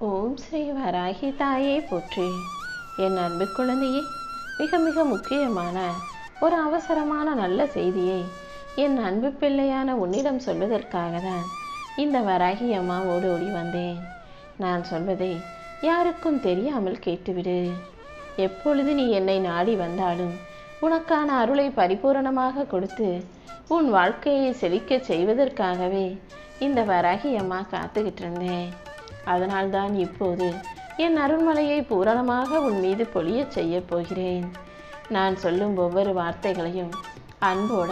ஓம் ஸ்ரீ வராகி தாயே போற்றி. என் அன்பு குழந்தையே, மிக மிக முக்கியமான ஒரு அவசரமான நல்ல செய்தியை என் அன்பு பிள்ளையான உன்னிடம் சொல்வதற்காக தான் இந்த வராகி அம்மா ஓடி வந்தேன். நான் சொல்வதை யாருக்கும் தெரியாமல் கேட்டுவிடு. எப்பொழுது நீ என்னை நாடி வந்தாலும் உனக்கான அருளை பரிபூரணமாக கொடுத்து உன் வாழ்க்கையை செழிக்க செய்வதற்காகவே இந்த வராகி அம்மா காத்துக்கிட்டு இருந்தேன். அதனால்தான் இப்போது என் அருள்மலையை பூரணமாக உன் மீது பொழிய செய்ய போகிறேன். நான் சொல்லும் ஒவ்வொரு வார்த்தைகளையும் அன்போட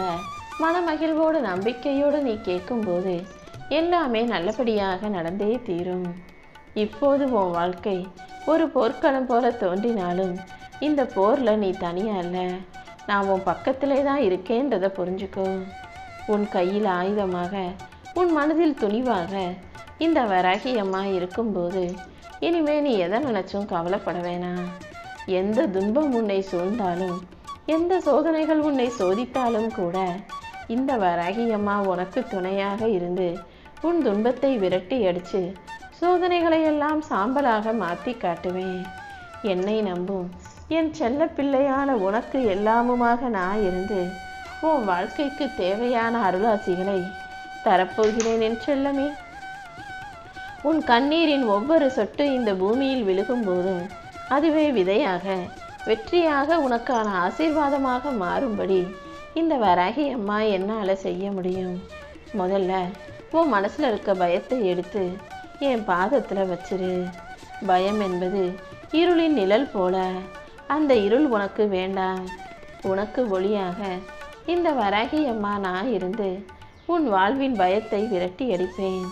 மனமகிழ்வோடு நம்பிக்கையோடு நீ கேட்கும்போது எல்லாமே நல்லபடியாக நடந்தே தீரும். இப்போது உன் வாழ்க்கை ஒரு போர்க்களம் போல தோன்றினாலும் இந்த போரில் நீ தனியா இல்லை, நான் உன் பக்கத்திலே தான் இருக்கேன்றதை புரிஞ்சுக்கோ. உன் கையில் ஆயுதமாக, உன் மனதில் துணிவாக இந்த வராகி அம்மா இருக்கும்போது இனிமே நீ எதை நினைச்சும் கவலைப்பட வேணாம். எந்த துன்பம் உன்னை சூழ்ந்தாலும், எந்த சோதனைகள் உன்னை சோதித்தாலும் கூட இந்த வராகி அம்மா உனக்கு துணையாக இருந்து உன் துன்பத்தை விரட்டி அடித்து சோதனைகளை எல்லாம் சாம்பலாக மாற்றி காட்டுவேன். என்னை நம்பும் என் செல்ல பிள்ளையான உனக்கு எல்லாமுமாக நான் இருந்து உன் வாழ்க்கைக்கு தேவையான அருளாசிகளை தரப்போகிறேன் என் செல்லமே. உன் கண்ணீரின் ஒவ்வொரு சொட்டு இந்த பூமியில் விழுகும் போதும் அதுவே விதையாக, வெற்றியாக, உனக்கான ஆசீர்வாதமாக மாறும்படி இந்த வராகி அம்மா என்னால் செய்ய முடியும். முதல்ல உன் மனசில் இருக்க பயத்தை எடுத்து என் பாதத்தில் வச்சிரு. பயம் என்பது இருளின் நிழல் போல. அந்த இருள் உனக்கு வேண்டாம். உனக்கு ஒளியாக இந்த வராகி அம்மா நான் இருந்து உன் வாழ்வின் பயத்தை விரட்டி அடிப்பேன்.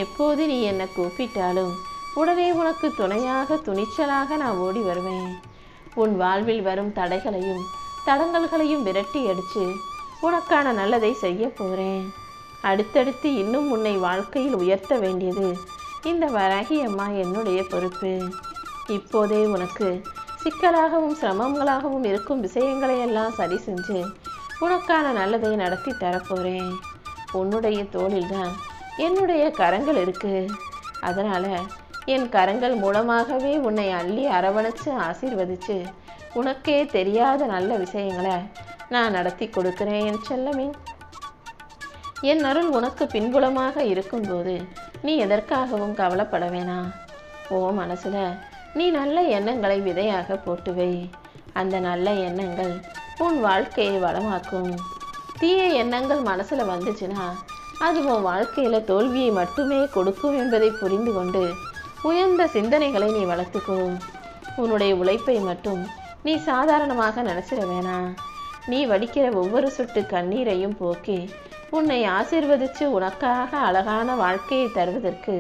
எப்போது நீ என்னை கூப்பிட்டாலும் உடனே உனக்கு துணையாக துணிச்சலாக நான் ஓடி வருவேன். உன் வாழ்வில் வரும் தடைகளையும் தடங்கல்களையும் விரட்டி அடித்து உனக்கான நல்லதை செய்ய போகிறேன். அடுத்தடுத்து இன்னும் உன்னை வாழ்க்கையில் உயர்த்த வேண்டியது இந்த வராகி அம்மா என்னுடைய பொறுப்பு. இப்போதே உனக்கு சிக்கலாகவும் சிரமங்களாகவும் இருக்கும் விஷயங்களை எல்லாம் சரி செஞ்சு உனக்கான நல்லதை நடத்தி தரப்போகிறேன். உன்னுடைய தோளில்தான் என்னுடைய கரங்கள் இருக்கு. அதனால் என் கரங்கள் மூலமாகவே உன்னை அள்ளி அரவணைச்சு ஆசீர்வதிச்சு உனக்கே தெரியாத நல்ல விஷயங்களை நான் நடத்தி கொடுக்கிறேன் என் செல்லமே. என் அருள் உனக்கு பின்புலமாக இருக்கும்போது நீ எதற்காகவும் கவலைப்பட வேணாம். ஓ மனசில் நீ நல்ல எண்ணங்களை விதையாக போட்டு வை. அந்த நல்ல எண்ணங்கள் உன் வாழ்க்கையை வளமாக்கும். தீய எண்ணங்கள் மனசில் வந்துச்சுன்னா அது உன் வாழ்க்கையில் தோல்வியை மட்டுமே கொடுக்கும் என்பதை புரிந்து கொண்டு உயர்ந்த சிந்தனைகளை நீ வளர்த்துக்கோ. உன்னுடைய உழைப்பை மட்டும் நீ சாதாரணமாக நினச்சிட வேணாம். நீ வடிக்கிற ஒவ்வொரு சொட்டு கண்ணீரையும் போக்கி உன்னை ஆசீர்வதித்து உனக்காக அழகான வாழ்க்கையை தருவதற்கு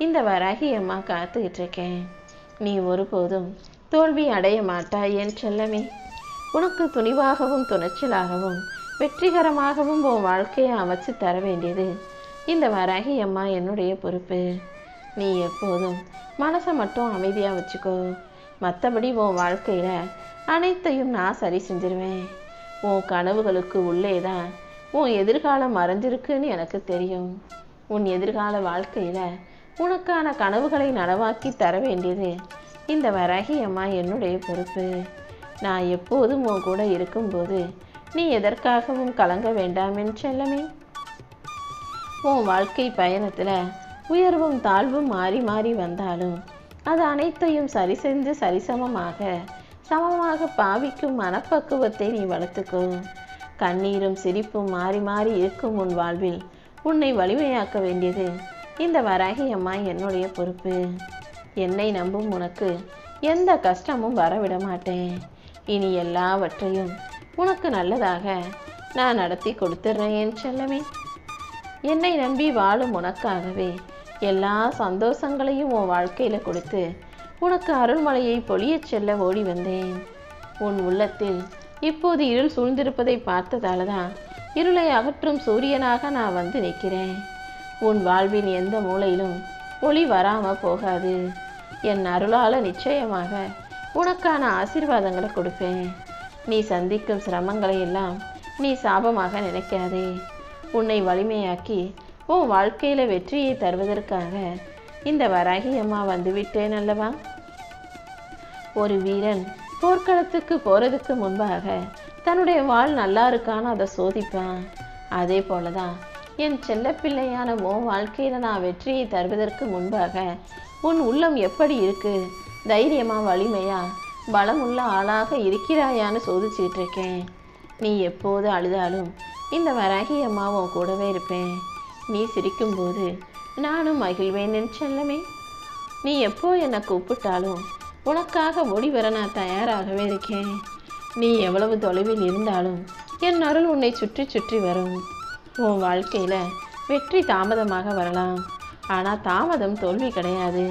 இந்த வராகி அம்மா காத்துக்கிட்டு இருக்கேன். நீ ஒருபோதும் தோல்வி அடைய மாட்டாய் என் செல்லமே. உனக்கு துணிவாகவும் துணிச்சலாகவும் வெற்றிகரமாகவும் உன் வாழ்க்கையை அமைச்சு தர வேண்டியது இந்த வராகி அம்மா என்னுடைய பொறுப்பு. நீ எப்போதும் மனசை மட்டும் அமைதியாக வச்சுக்கோ. மற்றபடி உன் வாழ்க்கையில் அனைத்தையும் நான் சரி செஞ்சிருவேன். உன் கனவுகளுக்கு உள்ளே தான் உன் எதிர்காலம் மறைஞ்சிருக்குன்னு எனக்கு தெரியும். உன் எதிர்கால வாழ்க்கையில் உனக்கான கனவுகளை நனவாக்கி தர வேண்டியது இந்த வராகி அம்மா என்னுடைய பொறுப்பு. நான் எப்போதும் உன் கூட இருக்கும்போது நீ எதற்காகவும் கலங்க வேண்டாம் என் செல்லமே. உன் வாழ்க்கை பயணத்தில் உயர்வும் தாழ்வும் மாறி மாறி வந்தாலும் அது அனைத்தையும் சரி செஞ்சு சமமாக பாவிக்கும் மனப்பக்குவத்தை நீ வளர்த்துக்கோ. கண்ணீரும் சிரிப்பும் மாறி மாறி இருக்கும் உன் வாழ்வில் உன்னை வலிமையாக்க வேண்டியது இந்த வராகி அம்மா என்னுடைய பொறுப்பு. என்னை நம்பும் உனக்கு எந்த கஷ்டமும் வரவிட மாட்டேன். இனி எல்லாவற்றையும் உனக்கு நல்லதாக நான் நடத்தி கொடுத்துட்றேன் என் செல்லமே. என்னை நம்பி வாழும் உனக்காகவே எல்லா சந்தோஷங்களையும் உன் வாழ்க்கையில் கொடுத்து உனக்கு அருள்மலையை பொழிய செல்ல ஓடி வந்தேன். உன் உள்ளத்தில் இப்போது இருள் சூழ்ந்திருப்பதை பார்த்ததால தான் இருளை அகற்றும் சூரியனாக நான் வந்து நிற்கிறேன். உன் வாழ்வின் எந்த மூலையிலும் ஒளி வராமல் போகாது. என் அருளால் நிச்சயமாக உனக்கான ஆசீர்வாதங்களை கொடுப்பேன். நீ சந்திக்கும் சிரமங்களை எல்லாம் நீ சாபமாக நினைக்காதே. உன்னை வலிமையாக்கி உன் வாழ்க்கையில் வெற்றியை தருவதற்காக இந்த வராகி அம்மா வந்துவிட்டேன் அல்லவா. ஒரு வீரன் போர்க்களத்துக்கு போறதுக்கு முன்பாக தன்னுடைய வாள் நல்லா இருக்கான்னு அதை சோதிப்பான். அதே போலதான் என் செல்ல பிள்ளையான உன் வாழ்க்கையில நான் வெற்றியை தருவதற்கு முன்பாக உன் உள்ளம் எப்படி இருக்கு, தைரியமா வலிமையா பலமுள்ள ஆளாக இருக்கிறாயான்னு சோதிச்சுட்டு இருக்கேன். நீ எப்போது அழுதாலும் இந்த வராகி அம்மாவும் கூடவே இருப்பேன். நீ சிரிக்கும்போது நானும் மகிழ்வேன் என் செல்லமே. நீ எப்போ என்னை கூப்பிட்டாலும் உனக்காக ஓடி வர நான் தயாராகவே இருக்கேன். நீ எவ்வளவு தொலைவில் இருந்தாலும் என் அருள் உன்னை சுற்றி சுற்றி வரும். உன் வாழ்க்கையில வெற்றி தாமதமாக வரலாம், ஆனால் தாமதம் தோல்வி கிடையாது.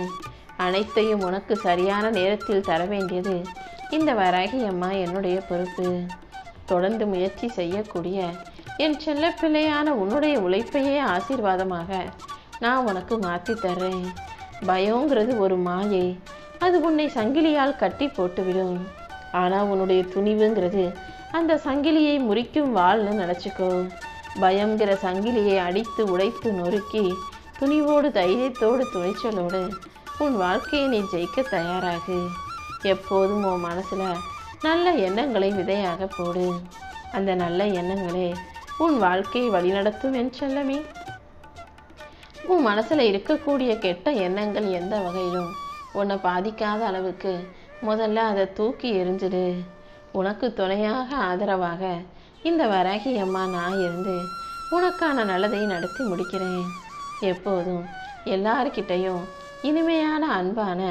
அனைத்தையும் உனக்கு சரியான நேரத்தில் தர வேண்டியது இந்த வராகி அம்மா என்னுடைய பொறுப்பு. தொடர்ந்து முயற்சி செய்யக்கூடிய என் செல்ல பிள்ளையான உன்னுடைய உழைப்பையே ஆசீர்வாதமாக நான் உனக்கு மாற்றி தர்றேன். பயங்கிறது ஒரு மாயை, அது உன்னை சங்கிலியால் கட்டி போட்டுவிடும். ஆனால் உன்னுடைய துணிவுங்கிறது அந்த சங்கிலியை முறிக்கும் வாள்னு நினச்சிக்கோ. பயங்கிற சங்கிலியை அடித்து உடைத்து நொறுக்கி துணிவோடு தைரியத்தோடு துணிச்சலோடு உன் வாழ்க்கையை நீ ஜெயிக்க தயாராகு. எப்போதும் உன் மனசில் நல்ல எண்ணங்களை விதையாக போடு. அந்த நல்ல எண்ணங்களே உன் வாழ்க்கையை வழிநடத்தும் என் செல்லமே. உன் மனசில் இருக்கக்கூடிய கெட்ட எண்ணங்கள் எந்த வகையிலும் உன்னை பாதிக்காத அளவுக்கு முதல்ல அதை தூக்கி எறிஞ்சிடு. உனக்கு துணையாக ஆதரவாக இந்த வராகி அம்மா நான் இருந்து உனக்கான நல்லதை நடத்தி முடிக்கிறேன். எப்போதும் எல்லார்கிட்டையும் இனிமையான அன்பான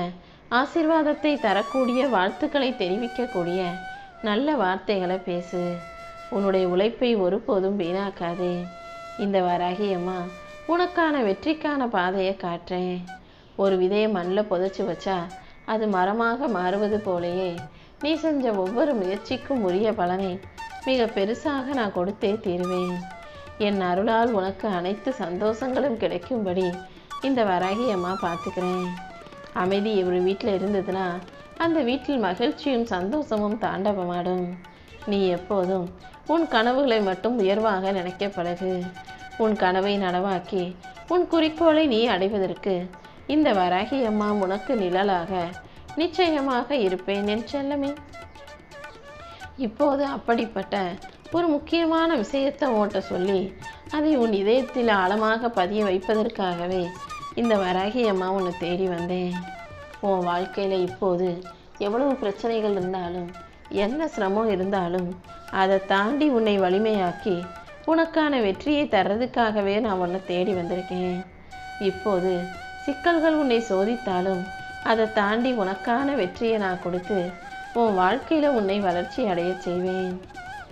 ஆசீர்வாதத்தை தரக்கூடிய வாழ்த்துக்களை தெரிவிக்கக்கூடிய நல்ல வார்த்தைகளை பேசு. உன்னுடைய உழைப்பை ஒருபோதும் வீணாக்காதே. இந்த வராகி அம்மா உனக்கான வெற்றிக்கான பாதையை காட்டுறேன். ஒரு விதையை மண்ணில் புதைச்சி வச்சா அது மரமாக மாறுவது போலேயே நீ செஞ்ச ஒவ்வொரு முயற்சிக்கும் உரிய பலனை மிக பெருசாக நான் கொடுத்தே தீருவேன். என் அருளால் உனக்கு அனைத்து சந்தோஷங்களும் கிடைக்கும்படி இந்த வராகி அம்மா பார்த்துக்கிறேன். அமைதி ஒரு வீட்டில் இருந்ததுன்னா அந்த வீட்டில் மகிழ்ச்சியும் சந்தோஷமும் தாண்டவமாடும். நீ எப்போதும் உன் கனவுகளை மட்டும் உயர்வாக நினைக்க பழகு. உன் கனவை நனவாக்கி உன் குறிக்கோளை நீ அடைவதற்கு இந்த வராகி அம்மா உனக்கு நிழலாக நிச்சயமாக இருப்பேன் என் செல்லமே. இப்போது அப்படிப்பட்ட ஒரு முக்கியமான விஷயத்தை உன்கிட்ட சொல்லி அதை உன் இதயத்தில் ஆழமாக பதிய வைப்பதற்காகவே இந்த வராகி அம்மா உன்னை தேடி வந்தேன். உன் வாழ்க்கையில் இப்போது எவ்வளவு பிரச்சனைகள் இருந்தாலும் என்ன சிரமம் இருந்தாலும் அதை தாண்டி உன்னை வலிமையாக்கி உனக்கான வெற்றியை தர்றதுக்காகவே நான் உன்னை தேடி வந்திருக்கேன். இப்போது சிக்கல்கள் உன்னை சோதித்தாலும் அதை தாண்டி உனக்கான வெற்றியை நான் கொடுத்து உன் வாழ்க்கையில் உன்னை வளர்ச்சி அடைய செய்வேன்.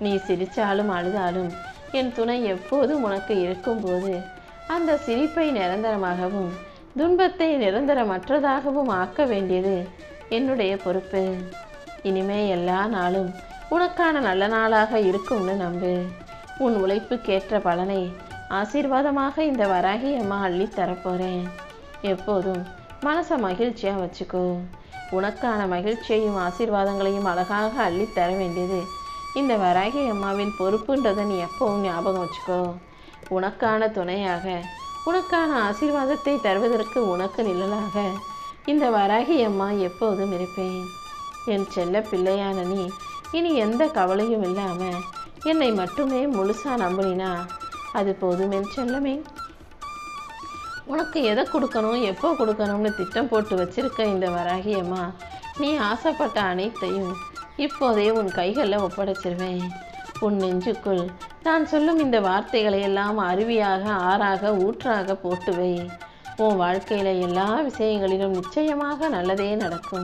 நீ சிரித்தாலும் அழுதாலும் என் துணை எப்போதும் உனக்கு இருக்கும்போது அந்த சிரிப்பை நிரந்தரமாகவும் துன்பத்தை நிரந்தரமற்றதாகவும் ஆக்க வேண்டியது என்னுடைய பொறுப்பு. இனிமே எல்லா நாளும் உனக்கான நல்ல நாளாக இருக்கும்னு நம்பு. உன் உழைப்புக்கேற்ற பலனை ஆசீர்வாதமாக இந்த வராகி அம்மா அள்ளி தரப்போகிறேன். எப்போதும் மனசை மகிழ்ச்சியாக வச்சுக்கோ. உனக்கான மகிழ்ச்சியையும் ஆசீர்வாதங்களையும் அழகாக அள்ளி தர வேண்டியது இந்த வராகி அம்மாவின் பொறுப்புன்றதை நீ எப்பவும் ஞாபகம் வச்சுக்கோ. உனக்கான துணையாக உனக்கான ஆசீர்வாதத்தை தருவதற்கு உனக்கு நிழலாக இந்த வராகி அம்மா எப்போதும் இருப்பேன். என் செல்ல பிள்ளையான நீ இனி எந்த கவலையும் இல்லாமல் என்னை மட்டுமே முழுசா நம்பினா அது போதும் என் செல்லமே. உனக்கு எதை கொடுக்கணும் எப்போ கொடுக்கணும்னு திட்டம் போட்டு வச்சிருக்க இந்த வராகி அம்மா நீ ஆசைப்பட்ட அனைத்தையும் இப்போதே உன் கைகளில் ஒப்படைச்சிருவேன். உன் நெஞ்சுக்குள் நான் சொல்லும் இந்த வார்த்தைகளை எல்லாம் அருவியாக ஆறாக ஊற்றாக போட்டு வை. உன் வாழ்க்கையில் எல்லா விஷயங்களிலும் நிச்சயமாக நல்லதே நடக்கும்.